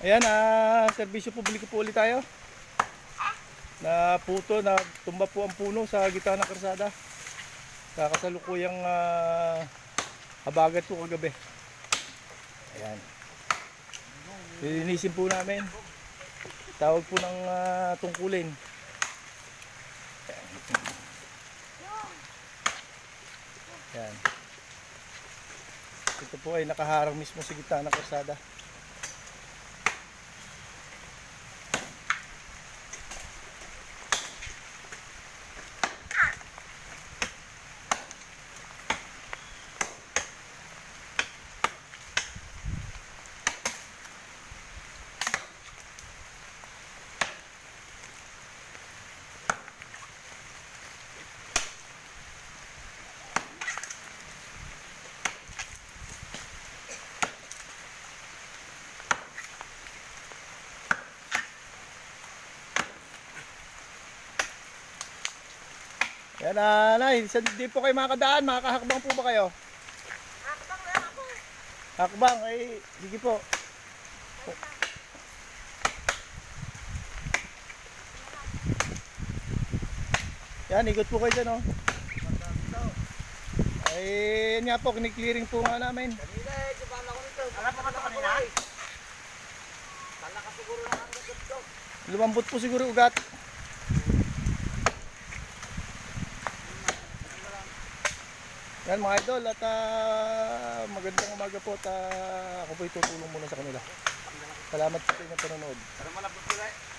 Ayan, serbisyo publiko po ulit tayo. Na puto, na tumba po ang puno sa gitna ng karsada. Kakasalukuyang habagat po kagabi. Ayan. Lilinisin po namin. Tawag po ng tungkulin. Ayan. Ito po ay nakaharang mismo sa gitna ng karsada. Yan nay, di po kayo makakadaan, makakahakbang po ba kayo? Hakbang lang ako. Hakbang, ay sige po. Yan, ikot po kayo dyan, oh. Ay, yan nga po, kini-clearing po nga namin. Kanina eh, sabala ko nito. Alam mo ba ito kanina? Kala ka siguro lang ang gagot ko. Lumambot po siguro ugat. Yan mga idol, at magandang umaga po at ako po'y tutulong muna sa kanila. Salamat sa inyong panonood. Pero malapot sila eh.